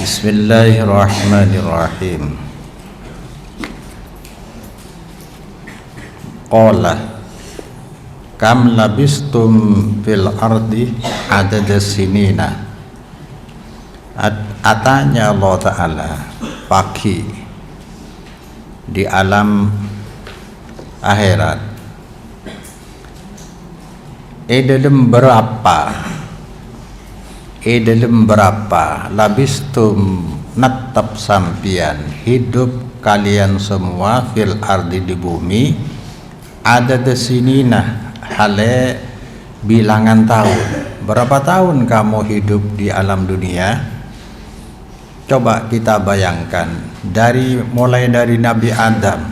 Bismillahirrahmanirrahim. Qala kam labistum fil ardi adada sinina. Atanya Allah Ta'ala pagi di alam akhirat dalam berapa labistum natap sampian hidup kalian semua fil ardi di bumi ada desinina hale bilangan tahun. Berapa tahun kamu hidup di alam dunia? Coba kita bayangkan mulai dari Nabi Adam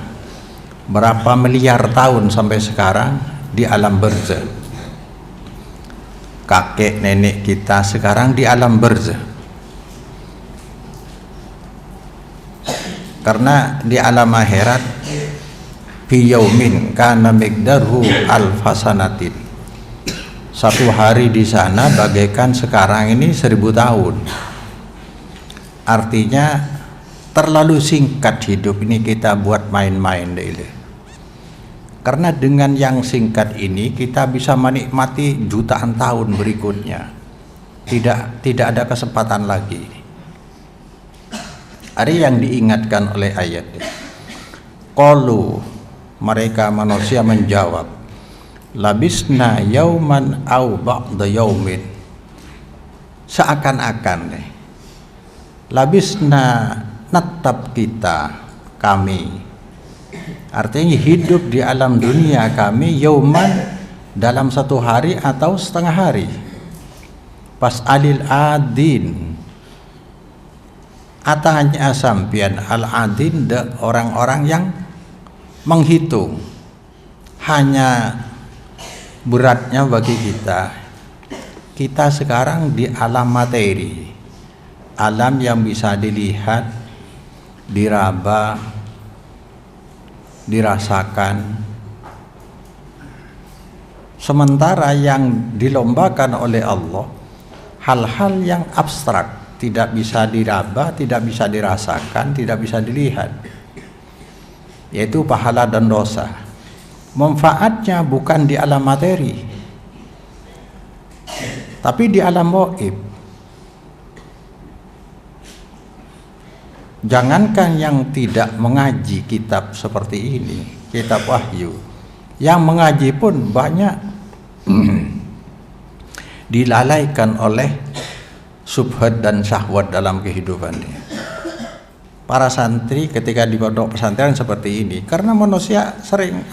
berapa miliar tahun sampai sekarang di alam barzakh. Kakek nenek kita sekarang di alam barzakh. Karena di alam akhirat fi yaumin kana miqdaruhu alfasanatin. Satu hari di sana bagaikan sekarang ini 1000 tahun. Artinya terlalu singkat hidup ini kita buat main-main deh. Karena dengan yang singkat ini kita bisa menikmati jutaan tahun berikutnya. Tidak ada kesempatan lagi. Ada yang diingatkan oleh ayat ini. Qalu, mereka manusia menjawab, labisna yauman au ba'da yaumin. Seakan-akan nih, labisna natap kita, kami. Artinya hidup di alam dunia kami yauman dalam satu hari atau setengah hari. Pas alil adin. Atanya sampian al-adin orang-orang yang menghitung. Hanya beratnya bagi kita sekarang di alam materi, alam yang bisa dilihat, diraba, dirasakan. Sementara yang dilombakan oleh Allah hal-hal yang abstrak, tidak bisa diraba, tidak bisa dirasakan, tidak bisa dilihat, yaitu pahala dan dosa. Manfaatnya bukan di alam materi, tapi di alam gaib. Jangankan yang tidak mengaji kitab seperti ini, kitab wahyu, yang mengaji pun banyak dilalaikan oleh subhat dan syahwat dalam kehidupannya. Para santri ketika di pondok pesantren seperti ini, karena manusia sering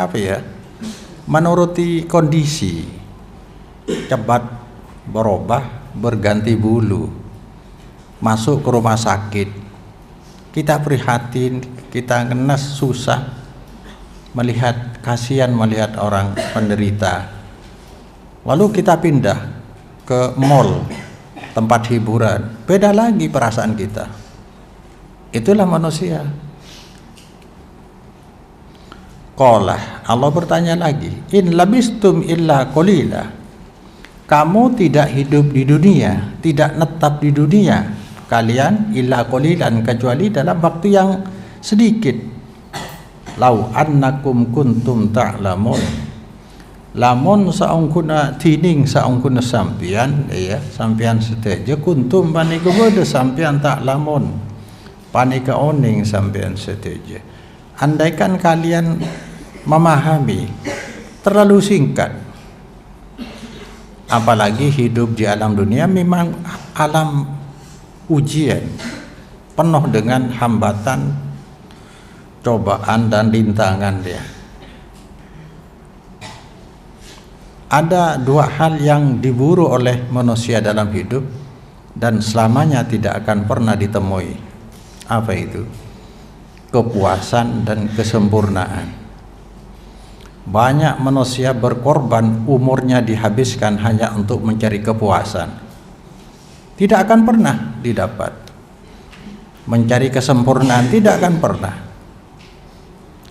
menuruti kondisi, cepat berubah, berganti bulu, masuk ke rumah sakit. Kita prihatin, kita ngenes, susah melihat, kasihan melihat orang penderita. Lalu kita pindah ke mall, tempat hiburan, beda lagi perasaan kita. Itulah manusia. Qala, Allah bertanya lagi, in labistum illa qalila. Kamu tidak hidup di dunia, tidak netap di dunia kalian illa qalilan, kecuali dalam waktu yang sedikit. Lau annakum kuntum ta'lamun, lamun saungkuna tining saungkuna sampian sampian seteja kuntum panika bode sampian ta'lamun, panika oning sampian seteja. Andaikan kalian memahami, terlalu singkat. Apalagi hidup di alam dunia memang alam ujian, penuh dengan hambatan, cobaan dan rintangan dia. Ada dua hal yang diburu oleh manusia dalam hidup dan selamanya tidak akan pernah ditemui. Apa itu? Kepuasan dan kesempurnaan. Banyak manusia berkorban, umurnya dihabiskan hanya untuk mencari kepuasan. Tidak akan pernah didapat. Mencari kesempurnaan tidak akan pernah.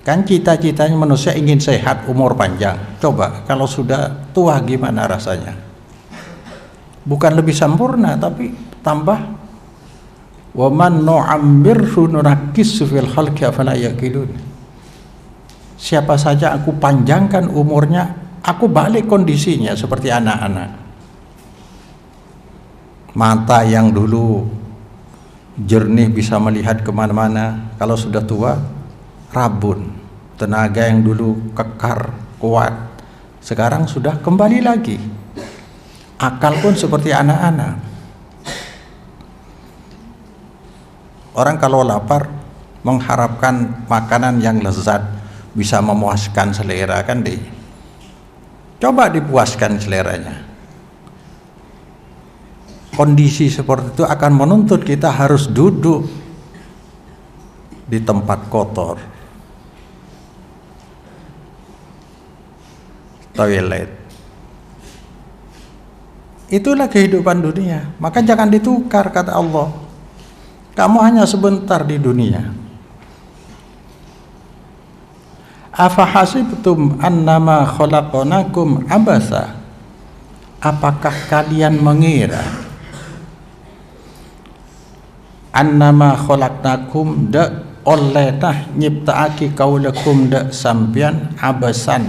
Kan cita-citanya manusia ingin sehat, umur panjang. Coba kalau sudah tua gimana rasanya? Bukan lebih sempurna, tapi tambah Wa man nu'ammirhu nunakkishu fil khalqi afala yaqilun. Siapa saja aku panjangkan umurnya, aku balik kondisinya seperti anak-anak. Mata yang dulu jernih bisa melihat kemana-mana, kalau sudah tua rabun. Tenaga yang dulu kekar, kuat, sekarang sudah kembali lagi. Akal pun seperti anak-anak. Orang kalau lapar mengharapkan makanan yang lezat, bisa memuaskan selera, kan deh. Coba dipuaskan seleranya. Kondisi seperti itu akan menuntut kita harus duduk di tempat kotor, toilet. Itulah kehidupan dunia. Maka jangan ditukar, kata Allah. Kamu hanya sebentar di dunia. Afahasibtum annama khalaqnakum abasa. Apakah kalian mengira annama khalaqnakum da oleh tah nyiptaaki kaulakum da sampian abasan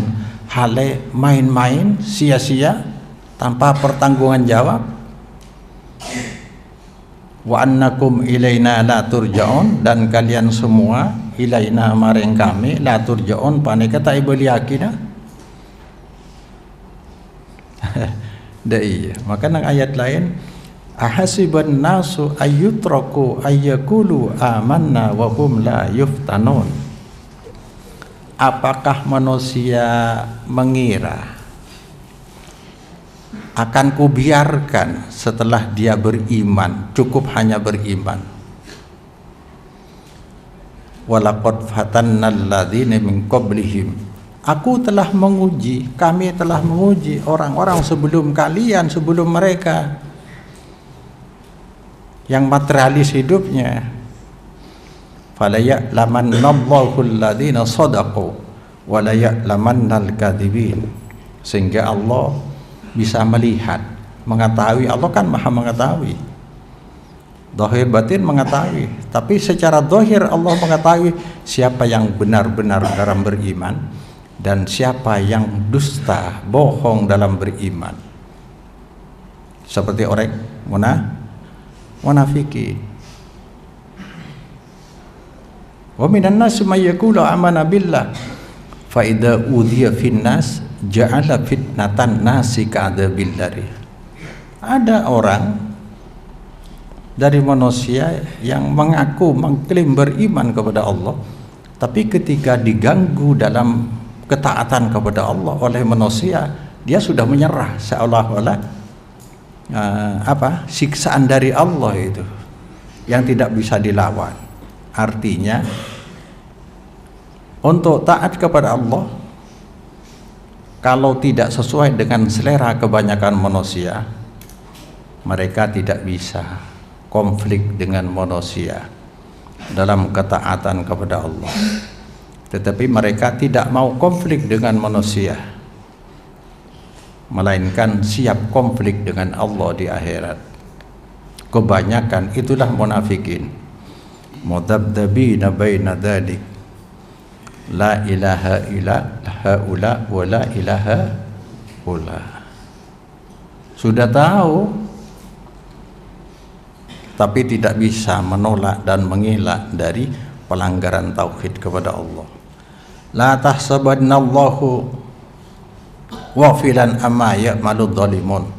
hale main-main sia-sia tanpa pertanggungan jawab. Wa annakum ilaina la turja'un, dan kalian semua ilaina maring kami la turja'un paneka tak ibeliakina. Dai maka nang ayat lain ahasiban nasu ayyutraku ayyakulu amanna wa hum la yuftanun. Apakah manusia mengira akan kubiarkan setelah dia beriman, cukup hanya beriman? Walaqad fatannal ladzina min qablihim. Aku telah menguji, kami telah menguji orang-orang sebelum kalian, sebelum mereka yang materialis hidupnya. Fala ya'lamannallahu alladzina shadaqu wa la ya'lamannal kadzibin. Sehingga Allah bisa melihat, mengetahui. Allah kan maha mengetahui, zahir batin mengetahui. Tapi secara zahir Allah mengetahui siapa yang benar-benar dalam beriman dan siapa yang dusta, bohong dalam beriman. Seperti orang munafiki. Wa minan nasi may yaqulu amana billah fa idza udhiya fin nas ja'ala fitnatan nasi ka'adzabil dari. Ada orang dari manusia yang mengaku mengklaim beriman kepada Allah, tapi ketika diganggu dalam ketaatan kepada Allah oleh manusia, dia sudah menyerah, seolah-olah siksaan dari Allah itu yang tidak bisa dilawan. Artinya untuk taat kepada Allah, kalau tidak sesuai dengan selera kebanyakan manusia, mereka tidak bisa konflik dengan manusia dalam ketaatan kepada Allah. Tetapi mereka tidak mau konflik dengan manusia, melainkan siap konflik dengan Allah di akhirat. Kebanyakan itulah munafikin. Mudabdabina baina dzalik. La ilaha illa haula wa la ilaha ula. Sudah tahu tapi tidak bisa menolak dan mengelak dari pelanggaran tauhid kepada Allah. La tahsabannallahu wafilan amma ya'maludz zalimun.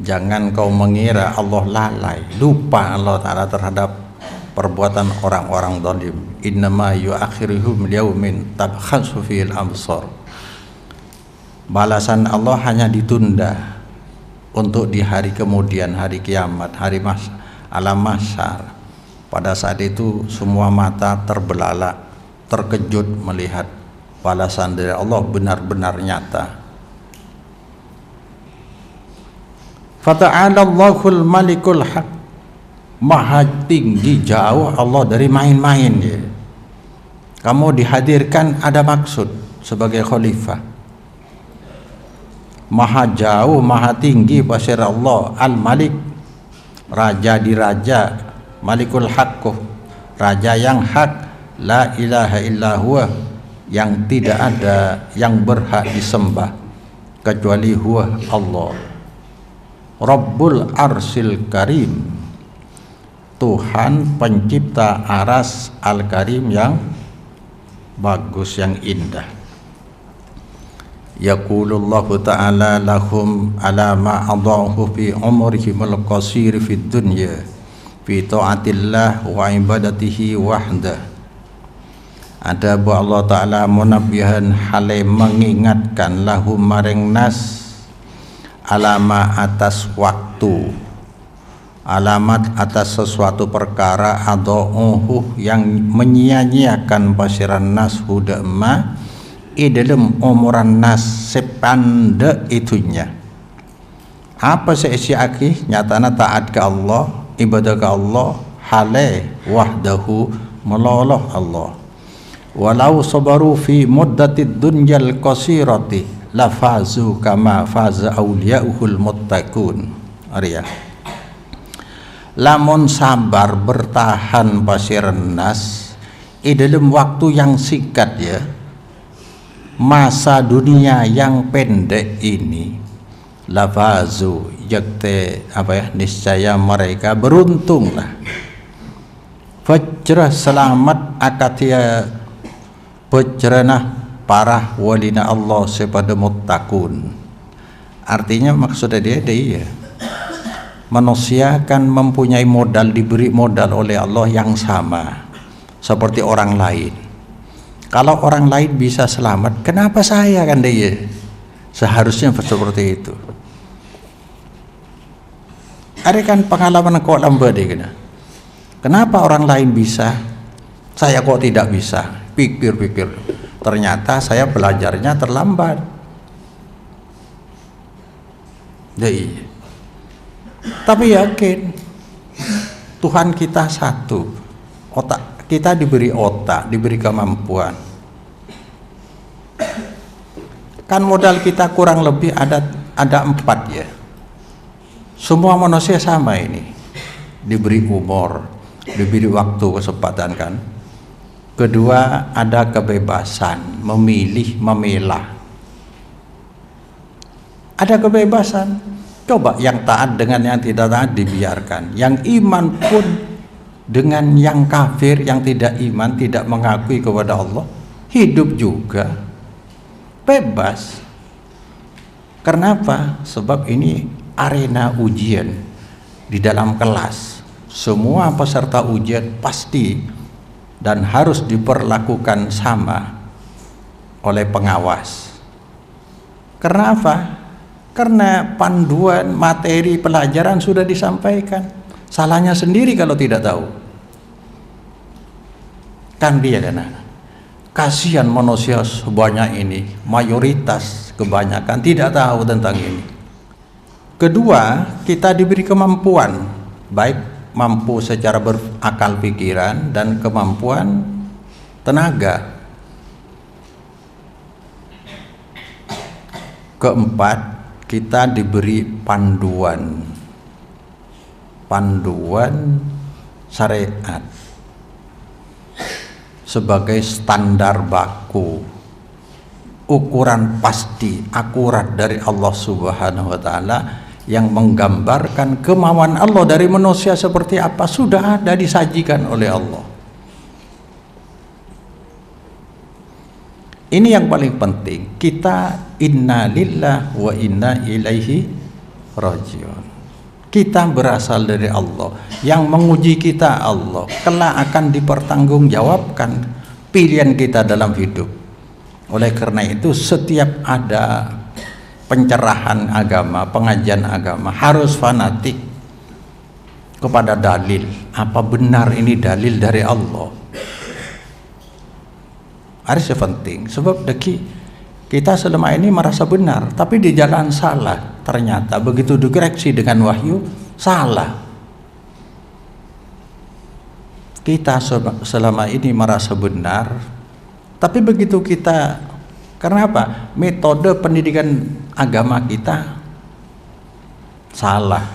Jangan kau mengira Allah lalai, lupa Allah Ta'ala terhadap perbuatan orang-orang zalim. Innama yu'akhiruhum liyaumin tabkhasu fil absar. Balasan Allah hanya ditunda untuk di hari kemudian, hari kiamat, hari alam mahsyar. Pada saat itu semua mata terbelalak, terkejut melihat balasan dari Allah benar-benar nyata. Fata'ala Allahul Malikul Haq. Maha tinggi jauh Allah dari main-main ya. Kamu dihadirkan ada maksud sebagai khalifah. Maha jauh, maha tinggi pasir Allah Al-Malik, raja di raja, malikul haqqu, raja yang hak, la ilaha illa huwa, yang tidak ada yang berhak disembah kecuali huwa Allah, Rabbul arsil karim, Tuhan pencipta aras al-karim yang bagus, yang indah. Yaqulullahu ta'ala lahum ala ma adahu fi umrihimul qasir fid dunya fi ta'atillah wa ibadatihi wahdah. Ada bu Allah Ta'ala munabihan hale mengingatkan lahum maring nas alama atas waktu, alamat atas sesuatu perkara adauhu yang menyia-nyiakan pasiran nas hudama i dalam umuran nas sepande itunya. Apa seisi aki nyatana taat ke Allah, ibadah ke Allah, hale wahdahu meloloh Allah. Walau sabaru fi muddatid dunyal qasirati lafazu kama faza awliya'uhul muttaqun. Arya lamun sabar bertahan pasiran nas i dalam waktu yang singkat, ya, masa dunia yang pendek ini, lafazu yakte niscaya mereka beruntunglah, fajrah selamat akatia bejrenah para walina Allah sepada muttaqun. Artinya maksudnya dia manusia kan mempunyai modal, diberi modal oleh Allah yang sama seperti orang lain. Kalau orang lain bisa selamat, kenapa saya kan dia? Seharusnya seperti itu. Ada kan pengalaman kok lambat deh. Kenapa orang lain bisa, saya kok tidak bisa? Pikir-pikir, ternyata saya belajarnya terlambat. Jadi, tapi yakin Tuhan kita satu, otak kita diberi otak, diberi kemampuan. Kan modal kita kurang lebih ada 4, ya. Semua manusia sama ini, diberi umur, diberi waktu, kesempatan kan. Kedua, ada kebebasan memilih, memilah. Ada kebebasan. Coba yang taat dengan yang tidak taat dibiarkan. Yang iman pun dengan yang kafir, yang tidak iman, tidak mengakui kepada Allah, hidup juga bebas. Kenapa? Sebab ini arena ujian di dalam kelas. Semua peserta ujian pasti dan harus diperlakukan sama oleh pengawas. Karena apa? Karena panduan materi pelajaran sudah disampaikan. Salahnya sendiri kalau tidak tahu. Kan dia kan. Kasihan manusia sebanyak ini, mayoritas kebanyakan tidak tahu tentang ini. Kedua, kita diberi kemampuan, baik mampu secara berakal pikiran dan kemampuan tenaga. Keempat, kita diberi panduan syariat sebagai standar baku, ukuran pasti akurat dari Allah Subhanahu wa Ta'ala yang menggambarkan kemauan Allah dari manusia seperti apa, sudah ada disajikan oleh Allah. Ini yang paling penting. Kita inna lillah wa inna ilaihi rajiun. Kita berasal dari Allah. Yang menguji kita Allah. Kelak akan dipertanggungjawabkan pilihan kita dalam hidup. Oleh karena itu setiap ada pencerahan agama, pengajian agama, harus fanatik kepada dalil. Apa benar ini dalil dari Allah? Harus penting. Sebab kita selama ini merasa benar, tapi di jalan salah. Ternyata begitu dikoreksi dengan wahyu, salah. Kita selama ini merasa benar, tapi begitu kita, karena apa? Metode pendidikan agama kita salah,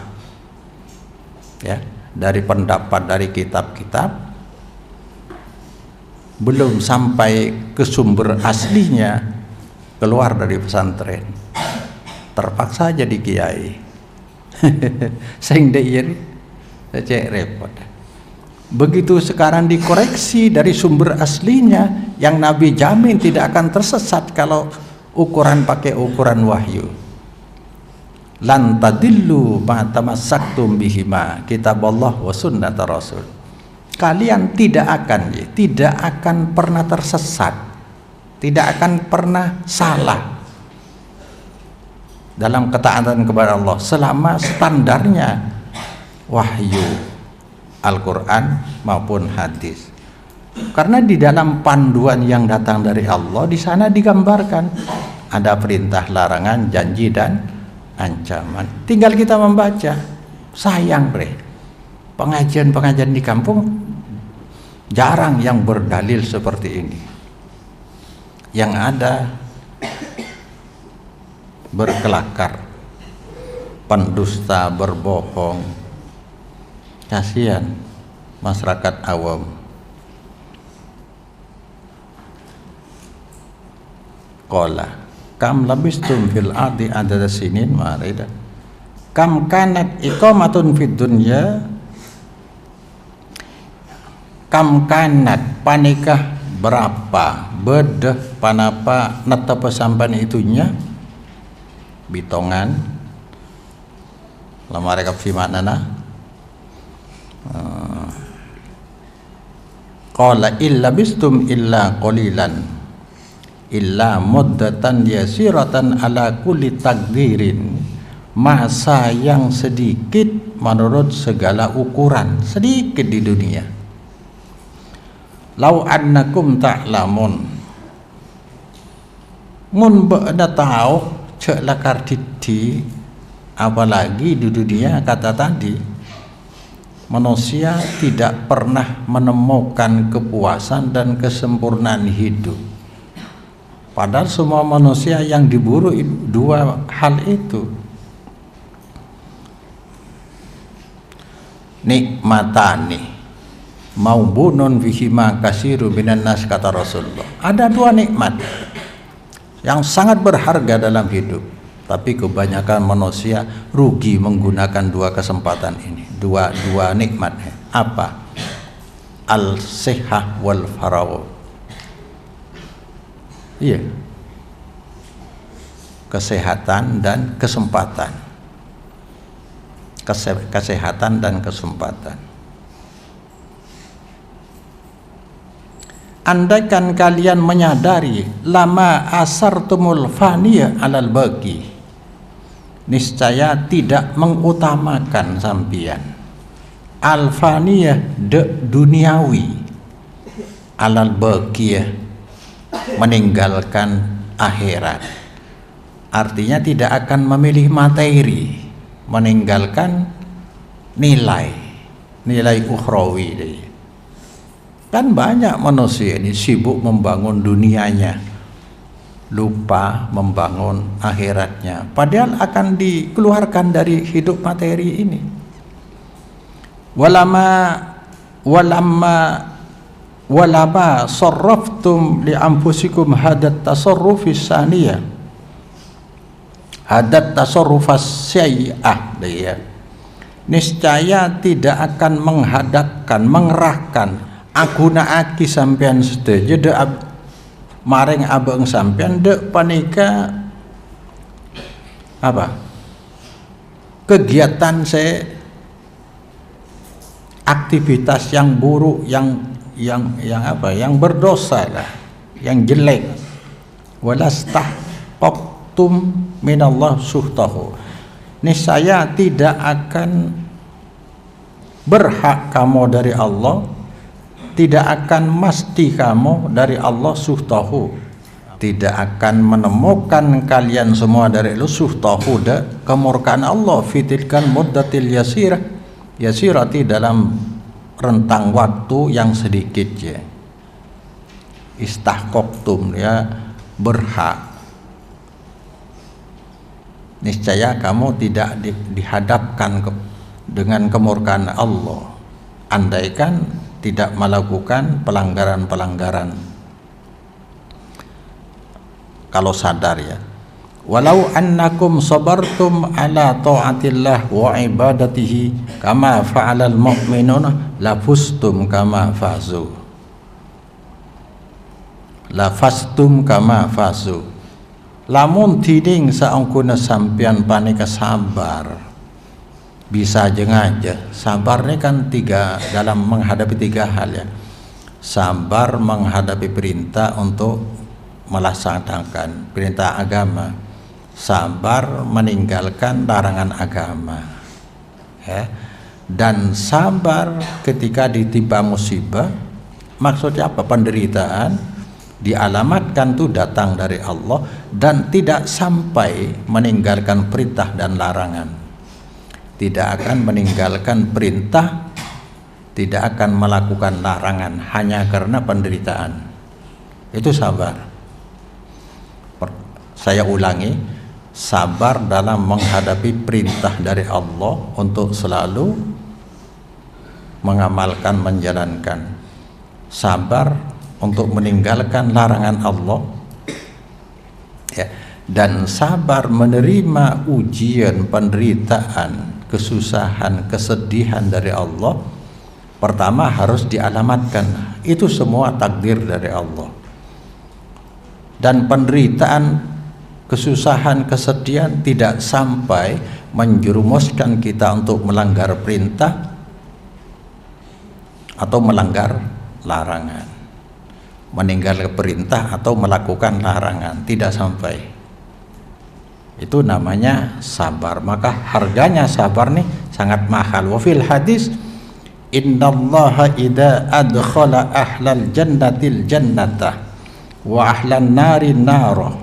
ya. dari pendapat dari kitab-kitab, belum sampai ke sumber aslinya, keluar dari pesantren, terpaksa jadi kiai. Sehingga iri cek repot. Begitu sekarang dikoreksi dari sumber aslinya yang Nabi jamin tidak akan tersesat kalau ukuran pakai ukuran wahyu. Lan tadillu ma tamassaktum bihima, kitab Allah wa sunnat Rasul. Kalian tidak akan pernah tersesat, tidak akan pernah salah dalam ketaatan kepada Allah selama standarnya wahyu Al-Quran maupun hadis. Karena di dalam panduan yang datang dari Allah, di sana digambarkan ada perintah, larangan, janji dan ancaman. Tinggal kita membaca. Sayang pengajian-pengajian di kampung jarang yang berdalil seperti ini. Yang ada berkelakar, pendusta, berbohong. Kasihan masyarakat awam. Qala kam labistum fil ardi adada sinin ma'arida kam kanat iqamatun fid dunya kam kanat panikah berapa bedeh panapa netep sampan itunya bitongan lamar rekap fi maknana. Qala illa bistum illa qalilan illa muddatan yasiratan ala kulli takdirin, masa yang sedikit menurut segala ukuran, sedikit di dunia. Lau annakum ta'lamun, mun ba'da tahu cek lakar didi, apalagi di dunia kata tadi manusia tidak pernah menemukan kepuasan dan kesempurnaan hidup. Padahal semua manusia yang diburu dua hal itu. Nikmatani maubunun bihima kasiru minan nas, kata Rasulullah. Ada dua nikmat yang sangat berharga dalam hidup, tapi kebanyakan manusia rugi menggunakan dua kesempatan ini, dua nikmat. Apa? Al-sihah wal faragh. Iya, kesehatan dan kesempatan. Kesehatan dan kesempatan. Andaikan kalian menyadari lama asartumul faniya alal baqi, niscaya tidak mengutamakan sampian al-faniyah duniawi alal baqiyah, meninggalkan akhirat. Artinya tidak akan memilih materi, meninggalkan nilai ukhrawi. Kan banyak manusia ini sibuk membangun dunianya, lupa membangun akhiratnya, padahal akan dikeluarkan dari hidup materi ini. Walama sarraftum li anfusikum hadat tasarrufis saniyah, hadat tasarrufas syai'ah, niscaya tidak akan mengerahkan aguna aki sampean sedaja de maring abang sampean de panika apa kegiatan saya, aktivitas yang buruk, yang berdosa lah, yang jelek. Walastahqaqtum minallah suhtahu, niscaya tidak akan berhak kamu dari Allah, tidak akan mesti kamu dari Allah suhtahu, tidak akan menemukan kalian semua dari Allah suhtahu kemurkaan Allah fitilkan muddatil yasirati, dalam rentang waktu yang sedikit ya. Istahqaqtum ya, berhak, niscaya kamu tidak dihadapkan dengan kemurkaan Allah, andaikan tidak melakukan pelanggaran-pelanggaran. Kalau sadar ya, walau annakum sabartum ala ta'atillah wa ibadatihi kama fa'alal mu'minuna lafustum kama fazu, lafastum kama fazu. Lamun tiding saungkuna sampian panika sabar, bisa aja sabar ini kan dalam menghadapi tiga hal ya. Sabar menghadapi perintah untuk melaksanakan perintah agama, sabar meninggalkan larangan agama ya. Dan sabar ketika ditimpa musibah, maksudnya apa? Penderitaan dialamatkan tuh datang dari Allah, dan tidak sampai meninggalkan perintah dan larangan. Tidak akan meninggalkan perintah, tidak akan melakukan larangan hanya karena penderitaan. Itu sabar. Saya ulangi, sabar dalam menghadapi perintah dari Allah untuk selalu mengamalkan, menjalankan. Sabar untuk meninggalkan larangan Allah ya. Dan sabar menerima ujian, penderitaan, kesusahan, kesedihan dari Allah. Pertama harus dialamatkan, itu semua takdir dari Allah. Dan penderitaan, kesusahan, kesedihan tidak sampai menjerumuskan kita untuk melanggar perintah atau melanggar larangan, meninggalkan perintah atau melakukan larangan, tidak sampai. Itu namanya sabar. Maka harganya sabar nih sangat mahal. Wa fil hadis, innallaha idza adkhala ahlal jannatil jannata wa ahlan nari nara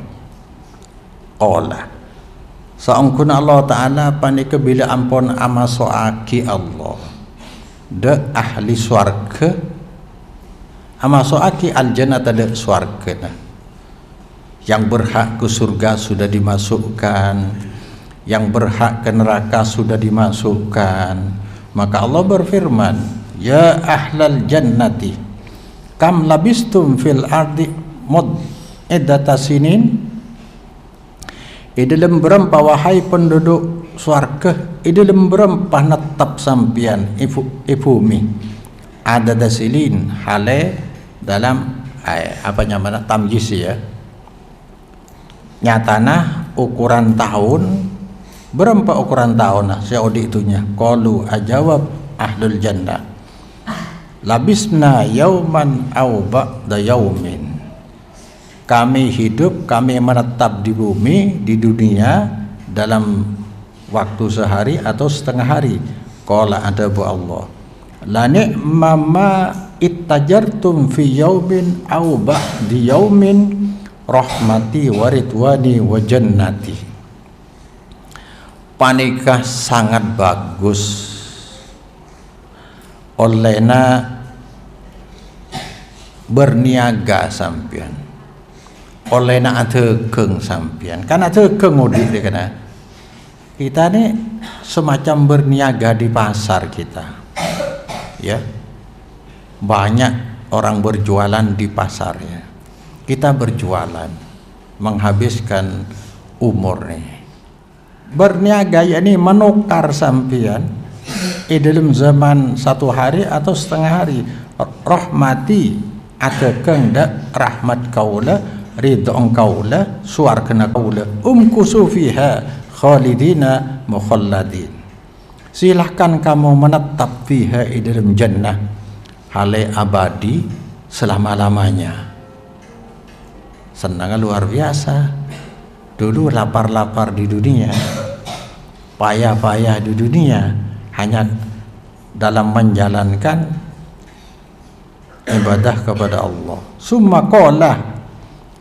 qala, saungkuna Allah Ta'ala panika bila ampun amasoaki Allah de ahli swarga, amasoaki al jannata de swarga, yang berhak ke surga sudah dimasukkan, yang berhak ke neraka sudah dimasukkan. Maka Allah berfirman, ya ahlal jannati kam labistum fil ardi muddata sinin, dalam berapa wahai penduduk swarga, dalam berapa netap sampian bumi, ada dasilin hale dalam apa namanya tamyiz ya, nyatana ukuran tahun berapa ukuran tahun saudi itunya. Qalu ajawab ahlul jannah labisna yauman aw ba'da yaumin, kami hidup, kami menetap di bumi, di dunia dalam waktu sehari atau setengah hari. Qala adabu Allah, la ni'ma ma ittajartum fi yaumin aw ba'di yaumin rahmati wa ridwani wa jannati. Panikah sangat bagus olehna berniaga sampian, oleh nak tegeng sampian, karena tegeng mudik dia kena. Kita ni semacam berniaga di pasar kita, ya. Banyak orang berjualan di pasar ya. Kita berjualan, menghabiskan umur nih. Berniaga yakni menukar sampian dalam zaman satu hari atau setengah hari. Rahmati atekeng dak rahmat kaula, ridho kaula, suarkana kaula, umkusu fiha khalidina mukhalladin. Silahkan kamu menetap fiha dalam jannah hale abadi selama-lamanya. Senang luar biasa. Dulu lapar-lapar di dunia, payah-payah di dunia, hanya dalam menjalankan ibadah kepada Allah. Summa qala,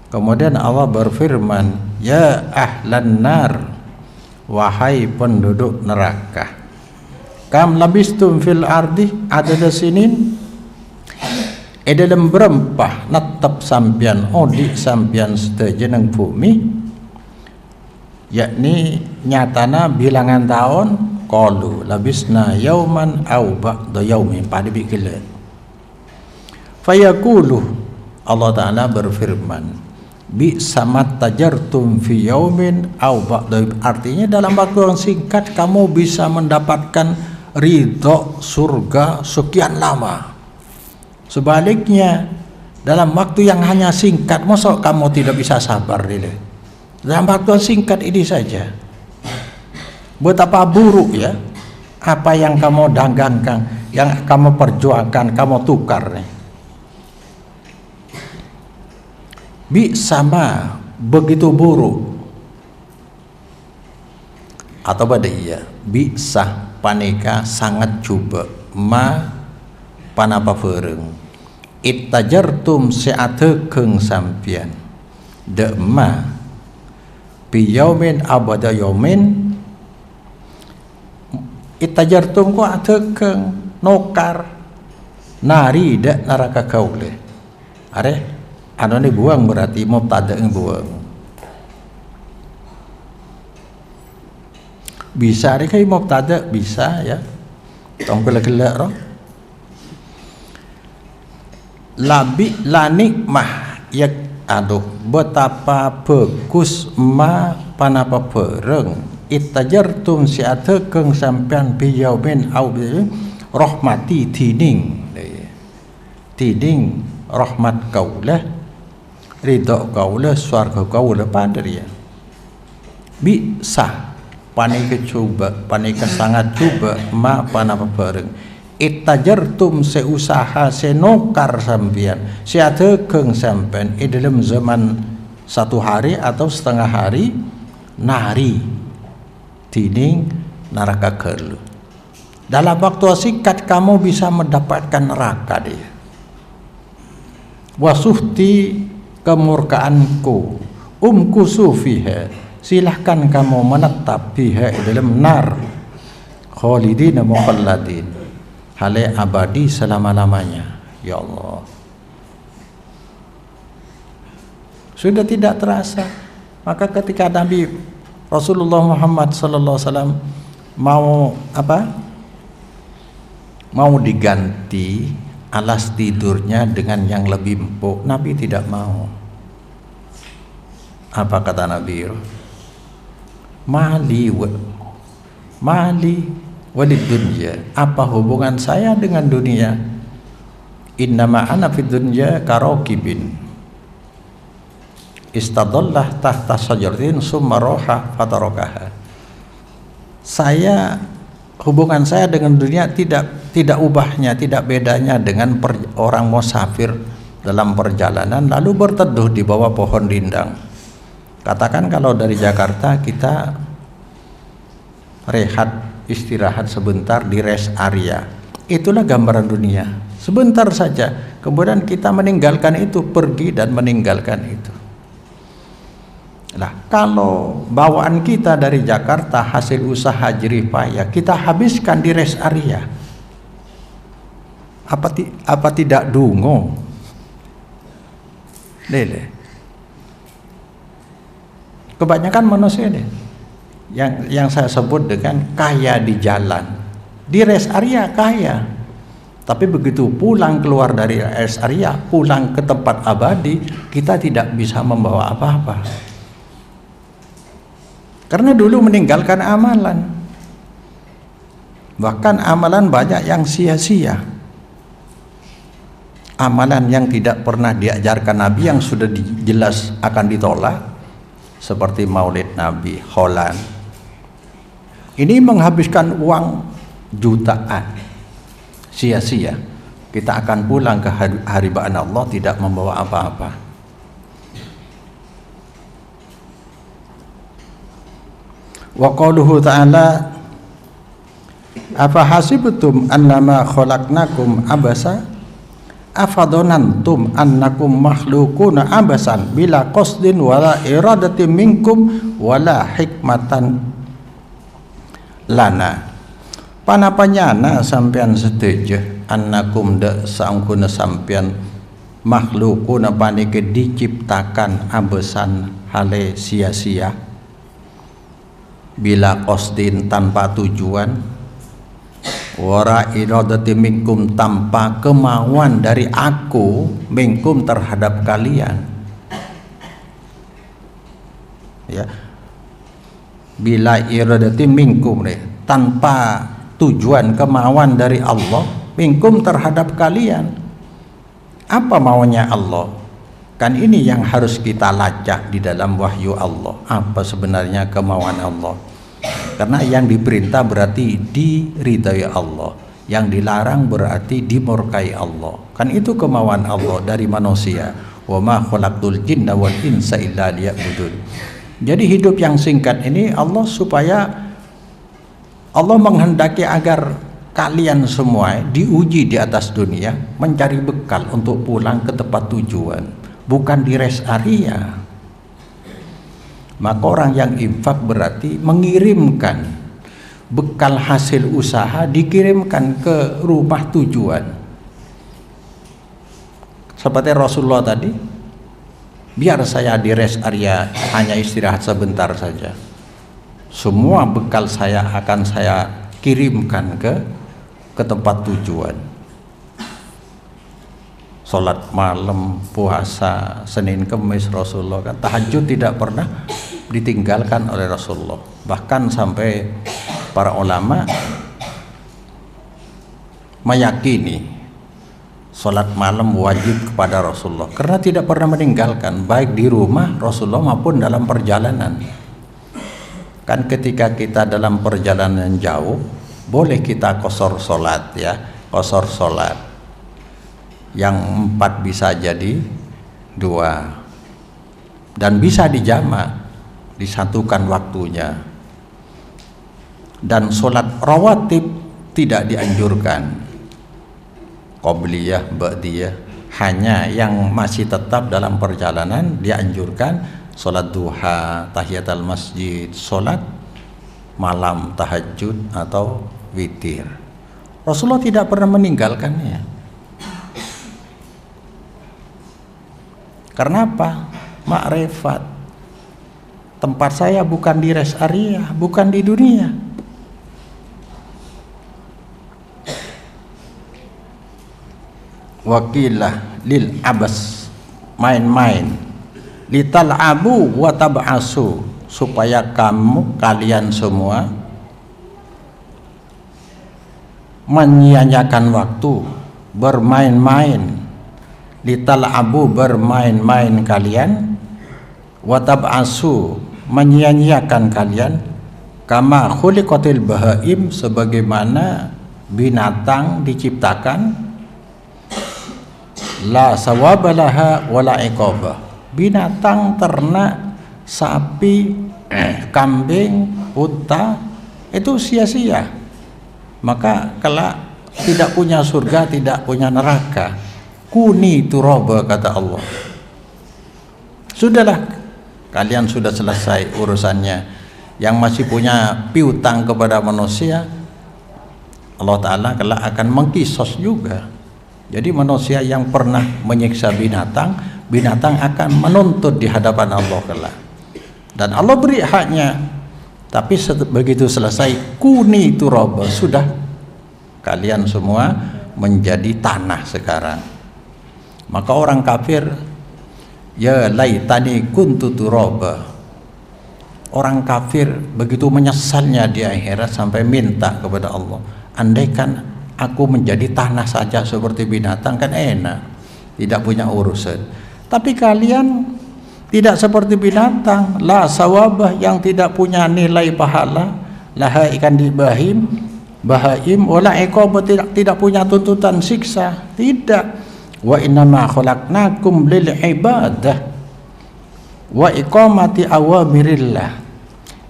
kemudian Allah berfirman, ya ahlan nar, wahai penduduk neraka, kam labistum fil ardi adada sinin, dalam berempah netap sampian odi sampian setejeneng bumi, yakni nyatana bilangan tahun qalu labisna yauman aw ba'da yaumin pada bikila. Fayaqulu, Allah Ta'ala berfirman, bi samat tajartum fi yaumin aw ba'da, artinya dalam waktu yang singkat kamu bisa mendapatkan ridho surga sekian lama. Sebaliknya dalam waktu yang hanya singkat, masa kamu tidak bisa sabar dulu? Dalam waktu yang singkat ini saja. Betapa buruk ya apa yang kamu dagangkan, yang kamu perjuangkan, kamu tukar nih. Bi sama begitu buruk. Atau badai bi sah paneka sangat coba ma panapa fereng ittajartum se'atekeung sampian de ma bi yaumin abada yaumin ittajartum ku atekeung nokar nari dak neraka kaule are anu ni buang berarti mubtada buang bisa ari kai mubtada bisa ya tong gelak-gelak roh labi lanikmah ya aduh betapa bagus ma panapa pereng ittajartum si'atekeung sampean biyaumin au rahmati tiding rahmat kaulah ridho kaulah swarga kaulah padria bisa panika coba panika sangat coba ma panapa bareng ittajartum seusaha senokar sampean si'atekeung sampean dalam zaman satu hari atau setengah hari nari tiding neraka kerlu. Dalam waktu singkat kamu bisa mendapatkan neraka dia. Wasuhti kemurkaanku kusufiha, silahkan kamu menetap biha dalam nar khalidina mukhalladin, hale abadi selama-lamanya. Ya Allah, sudah tidak terasa. Maka ketika Nabi Rasulullah Muhammad sallallahu alaihi wasallam mau apa? Mau diganti alas tidurnya dengan yang lebih empuk, Nabi tidak mau. Apa kata Nabi? Mali walid dunya. Apa hubungan saya dengan dunia? Innama ana fid dunya karokibin istadallah tahta sajaratin summa roha fatarakaha. Saya hubungan saya dengan dunia tidak ubahnya, tidak bedanya dengan orang musafir dalam perjalanan lalu berteduh di bawah pohon rindang. Katakan kalau dari Jakarta kita rehat istirahat sebentar di rest area, itulah gambaran dunia. Sebentar saja, kemudian kita meninggalkan itu, pergi dan meninggalkan itu. Nah, kalau bawaan kita dari Jakarta hasil usaha jerih payah kita habiskan di rest area, apa tidak dungo? Lele. Kebanyakan manusia deh yang saya sebut dengan kaya di jalan, di rest area kaya, tapi begitu pulang keluar dari rest area, pulang ke tempat abadi, kita tidak bisa membawa apa-apa. Karena dulu meninggalkan amalan, bahkan amalan banyak yang sia-sia, amalan yang tidak pernah diajarkan Nabi yang sudah jelas akan ditolak, seperti Maulid Nabi, Holland. Ini menghabiskan uang jutaan, sia-sia. Kita akan pulang ke haribaan Allah tidak membawa apa-apa. Wa qauluhu ta'ala afa hasibtum annama khalaqnakum abasa afadonantum annakum makhlukuna abasan bila qasdin wala iradatin minkum wala hikmatan lana panapanyana sampean setuju annakum da sangkuna sampean makhlukuna panike diciptakan abasan hale sia-sia bila qasdin tanpa tujuan, wara iradati minkum tanpa kemauan dari aku minkum terhadap kalian. Ya, bila iradati minkum tanpa tujuan kemauan dari Allah minkum terhadap kalian. Apa maunya Allah? Kan ini yang harus kita lacak di dalam wahyu Allah. Apa sebenarnya kemauan Allah? Karena yang diperintah berarti diridai Allah, yang dilarang berarti dimurkai Allah. Kan itu kemauan Allah dari manusia. Wa ma khalaqtul jinna wal insa illa liya'budun. Jadi hidup yang singkat ini Allah supaya Allah menghendaki agar kalian semua diuji di atas dunia mencari bekal untuk pulang ke tempat tujuan, bukan di rest area. Maka orang yang infak berarti mengirimkan bekal hasil usaha, dikirimkan ke rumah tujuan. Seperti Rasulullah tadi, biar saya di rest area hanya istirahat sebentar saja, semua bekal saya akan saya kirimkan ke tempat tujuan. Sholat malam, puasa, Senin Kemis Rasulullah kan, tahajud tidak pernah ditinggalkan oleh Rasulullah. Bahkan sampai para ulama meyakini sholat malam wajib kepada Rasulullah karena tidak pernah meninggalkan, baik di rumah Rasulullah maupun dalam perjalanan. Kan ketika kita dalam perjalanan jauh boleh kita qasar sholat, ya, qasar sholat yang 4 bisa jadi 2 dan bisa dijamak, disatukan waktunya. Dan sholat rawatib tidak dianjurkan, qobliyah, ba'diyah, hanya yang masih tetap dalam perjalanan dianjurkan sholat duha, tahiyatul masjid, sholat malam, tahajud atau witir. Rasulullah tidak pernah meninggalkannya. Karena apa? Makrifat. Tempat saya bukan di rest area, bukan di dunia. Wakilah lil abas, main-main, lital'abu wa tab'asu, supaya kalian semua menyia-nyiakan waktu, bermain-main. Lital'abu, bermain-main kalian, wa tab'asu, menyia-nyiakan kalian, kama khuliqatil bahaim, sebagaimana binatang diciptakan, la sawabalaha wala iqabah, binatang ternak, sapi, kambing, unta itu sia-sia, maka kelak tidak punya surga, tidak punya neraka. Kuni turaba, kata Allah. Sudahlah, kalian sudah selesai urusannya. Yang masih punya piutang kepada manusia, Allah Ta'ala kelak akan mengkisos juga. Jadi manusia yang pernah menyiksa binatang, binatang akan menuntut di hadapan Allah kelak. Dan Allah beri haknya. Tapi begitu selesai, kuni turaba, sudah, kalian semua menjadi tanah sekarang. Maka orang kafir, ya laitani kuntu turaba, orang kafir begitu menyesalnya di akhirat sampai minta kepada Allah, andaikan aku menjadi tanah saja seperti binatang, kan enak, tidak punya urusan. Tapi kalian tidak seperti binatang, la sawabah, yang tidak punya nilai pahala, laha ikan di bahaim, wala iqabah, tidak punya tuntutan siksa, tidak. Wa innama khalaqnakum lil ibadah wa iqamati awamirillah,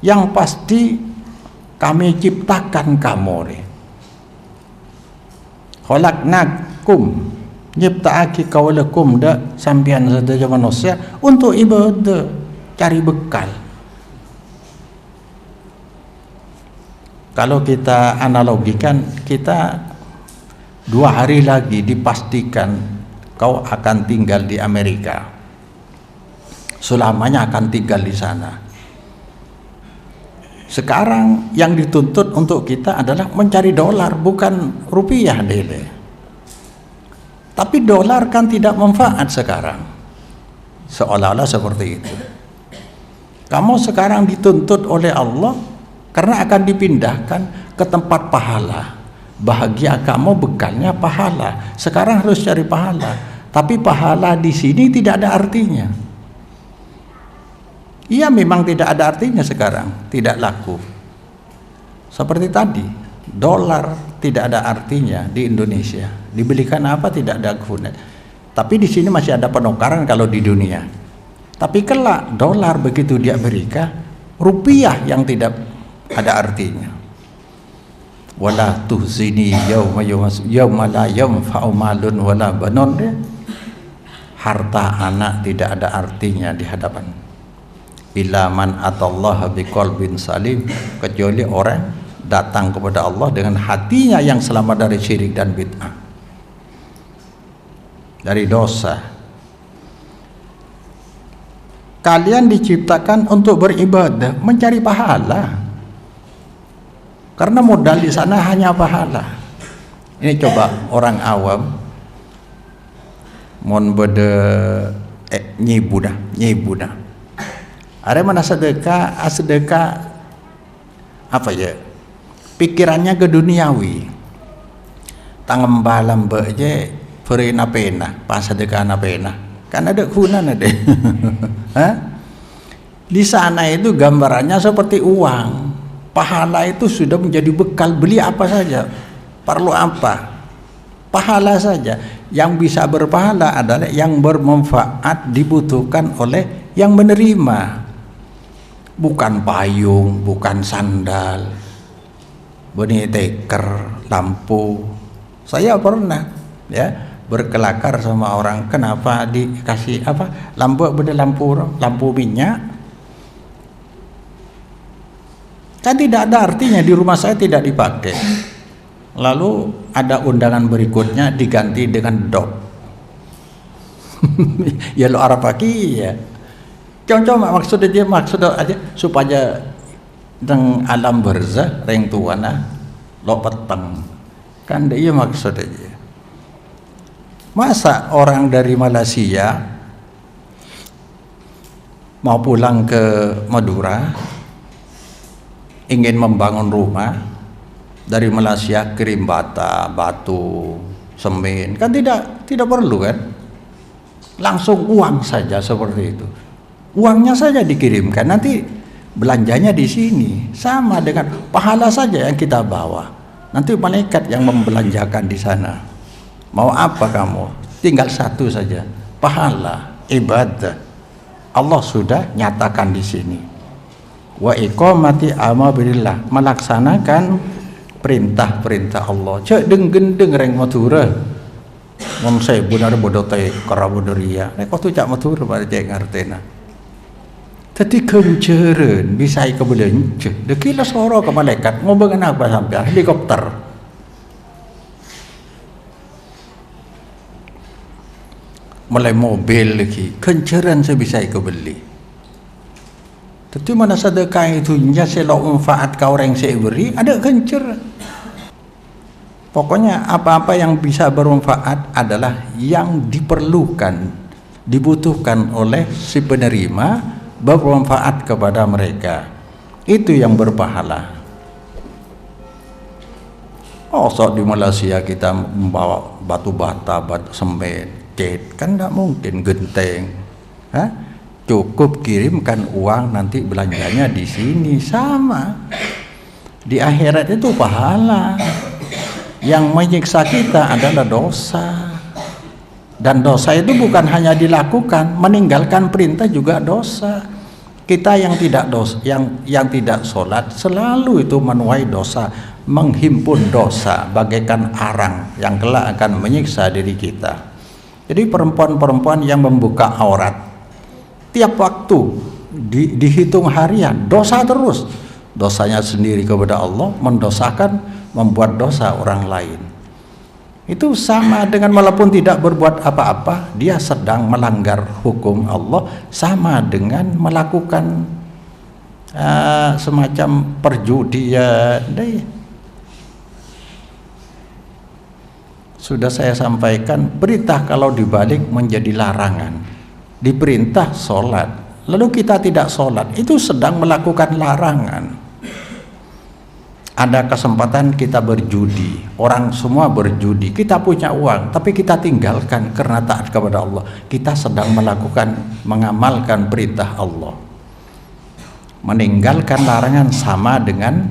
yang pasti kami ciptakan kamu, khalaqnakum, nyiptaake kawalakum, dak sampean sedaya manusia untuk ibadah, cari bekal. Kalau kita analogikan, kita 2 hari lagi dipastikan kau akan tinggal di Amerika, selamanya akan tinggal di sana. Sekarang yang dituntut untuk kita adalah mencari dolar, bukan rupiah dele. Tapi dolar kan tidak manfaat sekarang, seolah-olah seperti itu. Kamu sekarang dituntut oleh Allah karena akan dipindahkan ke tempat pahala. Bahagia kamu bekalnya pahala. Sekarang harus cari pahala, tapi pahala di sini tidak ada artinya. Iya, memang tidak ada artinya sekarang, tidak laku. Seperti tadi, dolar tidak ada artinya di Indonesia. Dibelikan apa tidak ada guna. Tapi di sini masih ada penukaran kalau di dunia. Tapi kelak dolar begitu di Amerika, rupiah yang tidak ada artinya. Wala tuhzini yauma la yanfa'u malun wala banun. Harta anak tidak ada artinya di hadapan illa man atallaha biqalbin salim, kecuali orang datang kepada Allah dengan hatinya yang selamat dari syirik dan bid'ah, dari dosa. Kalian diciptakan untuk beribadah, mencari pahala. Karena modal di sana hanya pahala. Ini coba orang awam mon bede nyibudah. Ada mana sedekah apa ya? Pikirannya ke duniawi. Tangembalam beje perina pena, pas sedekah na pena. Kan ada guna ada. Hah? Di sana itu gambarannya seperti uang. Pahala itu sudah menjadi bekal, beli apa saja, perlu apa, pahala saja. Yang bisa berpahala adalah yang bermanfaat, dibutuhkan oleh yang menerima, bukan payung, bukan sandal, benih teker, lampu. Saya pernah ya berkelakar sama orang, kenapa dikasih apa lampu, beda lampu minyak. Kan tidak ada artinya, di rumah saya tidak dipakai. Lalu ada undangan berikutnya diganti dengan dot. Ya lo Arab pagi ya. Contoh maksudnya aja supaya teng alam barzah reng tuana lo peteng. Kan dia maksud aja. Masa orang dari Malaysia mau pulang ke Madura, ingin membangun rumah, dari Malaysia kirim bata, batu, semen, kan tidak perlu kan, langsung uang saja seperti itu, uangnya saja dikirimkan, nanti belanjanya di sini, sama dengan pahala saja yang kita bawa, nanti malaikat yang membelanjakan di sana. Mau apa kamu? Tinggal satu saja, pahala, ibadah. Allah sudah nyatakan di sini. Wa iqamati amrillah, melaksanakan perintah-perintah Allah. Cek deng reng Madura. Mun saya benar bodoh teh karabodoria. Nek tu cak Madura pada cek ngartena. Tadi kenceren bisa kebelenje. Dekila soro ke malaikat ngomong apa sampai helikopter. Mulai mobil lagi, kenceren saya bisa kebeli. Tapi mana sedekah itu nyaselo manfaat kau orang saya beri, ada kencer. Pokoknya apa-apa yang bisa bermanfaat adalah yang diperlukan, dibutuhkan oleh si penerima, bermanfaat kepada mereka. Itu yang berpahala. Oh, so di Malaysia kita membawa batu bata, batu semen, cat, kan tidak mungkin, genteng. Hah? Cukup kirimkan uang, nanti belanjanya di sini, sama. Di akhirat itu pahala. Yang menyiksa kita adalah dosa. Dan dosa itu bukan hanya dilakukan, meninggalkan perintah juga dosa. Kita yang tidak sholat selalu itu menuai dosa, menghimpun dosa bagaikan arang yang kelak akan menyiksa diri kita. Jadi perempuan-perempuan yang membuka aurat tiap waktu dihitung harian, dosa terus, dosanya sendiri kepada Allah, mendosakan, membuat dosa orang lain. Itu sama dengan walaupun tidak berbuat apa-apa, dia sedang melanggar hukum Allah, sama dengan melakukan semacam perjudian. Sudah saya sampaikan, perintah kalau dibalik menjadi larangan. Diperintah sholat, lalu kita tidak sholat, itu sedang melakukan larangan. Ada kesempatan kita berjudi, orang semua berjudi, kita punya uang, tapi kita tinggalkan karena taat kepada Allah. Kita sedang mengamalkan perintah Allah. Meninggalkan larangan sama dengan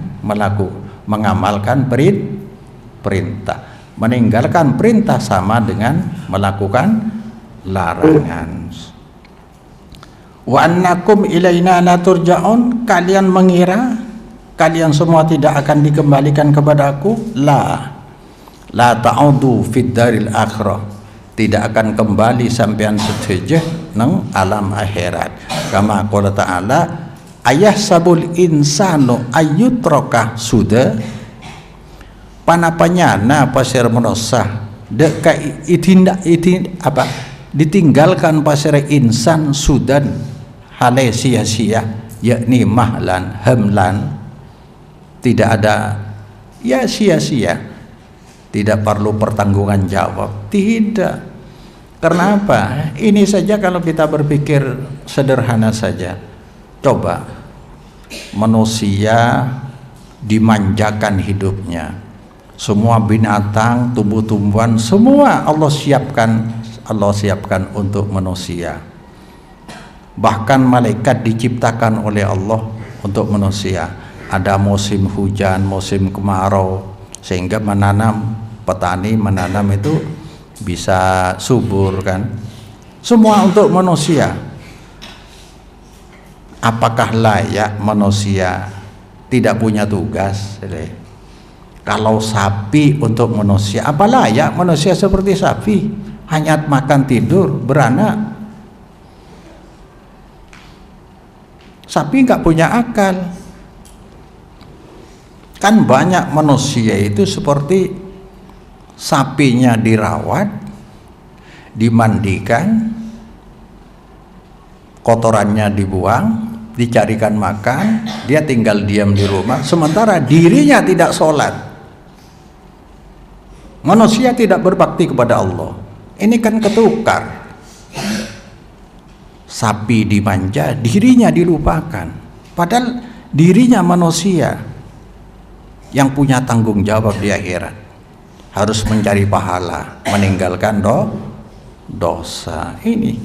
mengamalkan perintah. Meninggalkan perintah sama dengan melakukan larangan. Wa annakum ilaina la turja'un, kalian mengira kalian semua tidak akan dikembalikan kepadaku? La ta'udu fid daril akhirah, tidak akan kembali sampean setuju nang alam akhirat. Kama qala ta'ala, ayahsabul insanu ayyutraka sudah, panapanya na pasir menosah dek ditinggalkan pasir insan sudan hale sia-sia, yakni mahlan hamlan, tidak ada, ya sia-sia, tidak perlu pertanggungan jawab, tidak. Karena apa? Ini saja kalau kita berpikir sederhana saja, coba manusia dimanjakan hidupnya, semua binatang, tumbuh-tumbuhan, semua Allah siapkan untuk manusia. Bahkan malaikat diciptakan oleh Allah untuk manusia. Ada musim hujan, musim kemarau, sehingga petani menanam itu bisa subur kan. Semua untuk manusia. Apakah layak manusia tidak punya tugas? Kalau sapi untuk manusia, apa layak manusia seperti sapi? Hanya makan tidur, beranak. Sapi nggak punya akal. Kan banyak manusia itu seperti sapinya dirawat, dimandikan, kotorannya dibuang, dicarikan makan, dia tinggal diam di rumah, sementara dirinya tidak sholat. Manusia tidak berbakti kepada Allah. Ini kan ketukar. Sapi dimanja, dirinya dilupakan. Padahal dirinya manusia yang punya tanggung jawab di akhirat, harus mencari pahala, meninggalkan dosa. Ini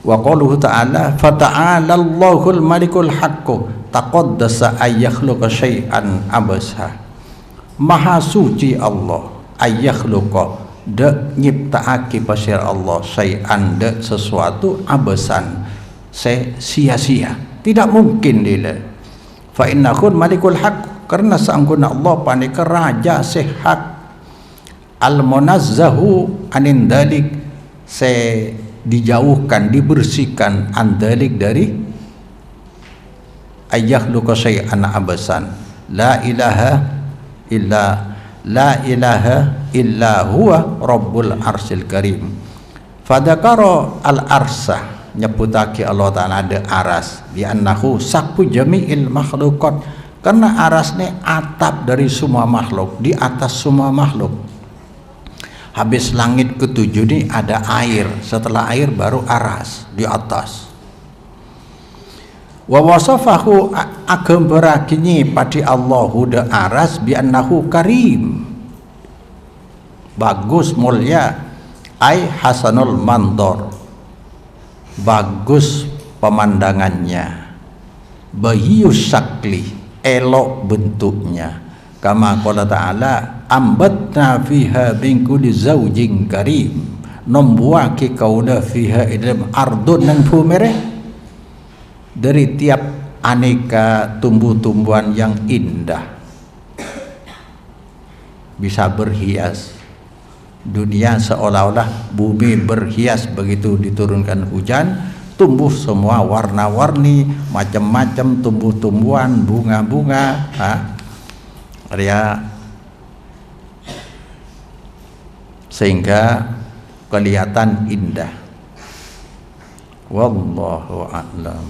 wa qauluhu ta'ala, fata'ala Allahul malikul haqqu taqaddasa ayyakhluqa syai'an abasa. Maha suci Allah, ayyakhluqa de nyiptaake pasir Allah, syai'an de sesuatu, abasan sia-sia, tidak mungkin dia. Fa innahul malikul haqq, karena seangguna Allah panika raja sehat, al-munazzahu anin dalik, dijauhkan, dibersihkan, andalik dari ayyakhluqa syai'an abasan. La ilaha illa huwa rabbul arsil karim. Fadakara al-arsah, nyebutake Allah Ta'ala ada aras, bi annahu saqfu jami'il makhluqat, karena aras ini atap dari semua makhluk, di atas semua makhluk. Habis langit ketujuh ini ada air, setelah air baru aras di atas. Wa wasafahu agambarakini padi Allahu de aras bi annahu karim, bagus, mulia, ai hasanul mandor, bagus pemandangannya, bahius sakli, elok bentuknya. Kama qala ta'ala, ambatna fiha min kulli zaujin karim, nombuake kauna fiha ilm ardun nang bumi, dari tiap aneka tumbuh-tumbuhan yang indah, bisa berhias. Dunia seolah-olah bumi berhias, begitu diturunkan hujan, tumbuh semua warna-warni, macam-macam tumbuh-tumbuhan, bunga-bunga, sehingga kelihatan indah. Wallahu a'lam.